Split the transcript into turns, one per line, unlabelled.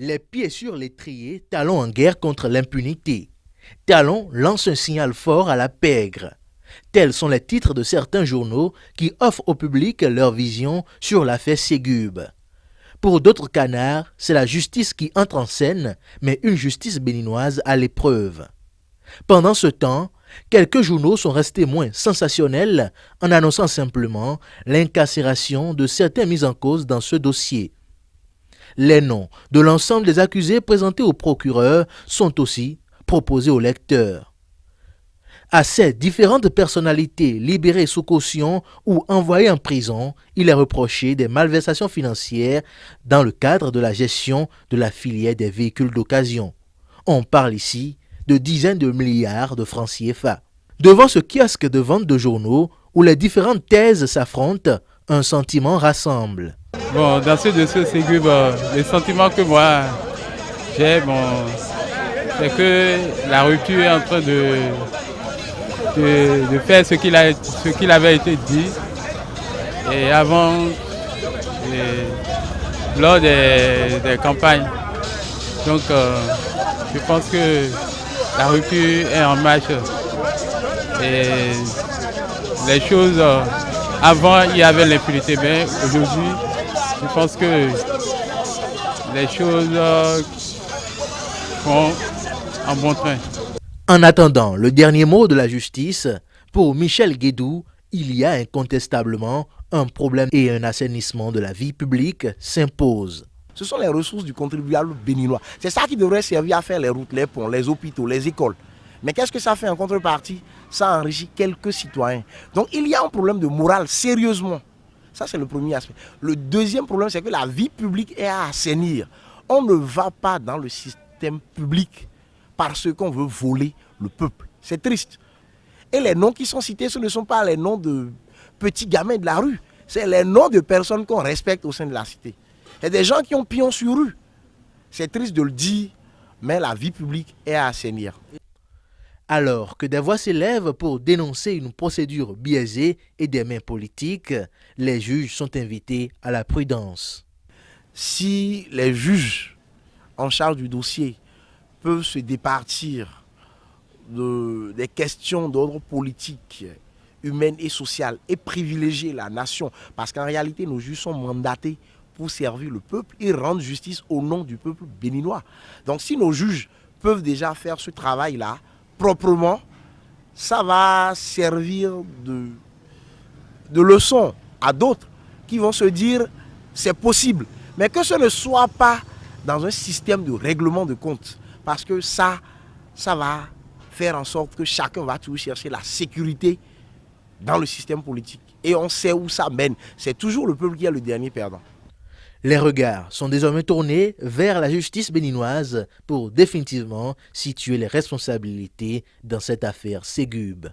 Les pieds sur l'étrier, Talon en guerre contre l'impunité. Talon lance un signal fort à la pègre. Tels sont les titres de certains journaux qui offrent au public leur vision sur l'affaire Ségube. Pour d'autres canards, c'est la justice qui entre en scène, mais une justice béninoise à l'épreuve. Pendant ce temps, quelques journaux sont restés moins sensationnels en annonçant simplement l'incarcération de certains mis en cause dans ce dossier. Les noms de l'ensemble des accusés présentés au procureur sont aussi proposés au lecteur. À ces différentes personnalités libérées sous caution ou envoyées en prison, il est reproché des malversations financières dans le cadre de la gestion de la filière des véhicules d'occasion. On parle ici de dizaines de milliards de francs CFA. Devant ce kiosque de vente de journaux où les différentes thèses s'affrontent, un sentiment rassemble.
Bon, dans ce dossier Ségube, le sentiment que moi j'ai, c'est que la rupture est en train de faire ce qu'il avait été dit. Et avant, lors des campagnes. Donc, je pense que la rupture est en marche. Et les choses, avant, il y avait l'impunité, mais aujourd'hui, je pense que les choses vont en bon train.
En attendant le dernier mot de la justice, pour Michel Guédou, il y a incontestablement un problème et un assainissement de la vie publique s'impose.
Ce sont les ressources du contribuable béninois. C'est ça qui devrait servir à faire les routes, les ponts, les hôpitaux, les écoles. Mais qu'est-ce que ça fait en contrepartie? Ça enrichit quelques citoyens. Donc il y a un problème de morale, sérieusement. Ça, c'est le premier aspect. Le deuxième problème, c'est que la vie publique est à assainir. On ne va pas dans le système public parce qu'on veut voler le peuple. C'est triste. Et les noms qui sont cités, ce ne sont pas les noms de petits gamins de la rue. C'est les noms de personnes qu'on respecte au sein de la cité. C'est des gens qui ont pion sur rue. C'est triste de le dire, mais la vie publique est à assainir.
Alors que des voix s'élèvent pour dénoncer une procédure biaisée et des mains politiques, les juges sont invités à la prudence.
Si les juges en charge du dossier peuvent se départir des questions d'ordre politique, humaine et sociale et privilégier la nation, parce qu'en réalité nos juges sont mandatés pour servir le peuple et rendre justice au nom du peuple béninois. Donc si nos juges peuvent déjà faire ce travail-là proprement, ça va servir de leçon à d'autres qui vont se dire c'est possible. Mais que ce ne soit pas dans un système de règlement de compte, parce que ça va faire en sorte que chacun va toujours chercher la sécurité dans le système politique. Et on sait où ça mène. C'est toujours le peuple qui est le dernier perdant.
Les regards sont désormais tournés vers la justice béninoise pour définitivement situer les responsabilités dans cette affaire Ségube.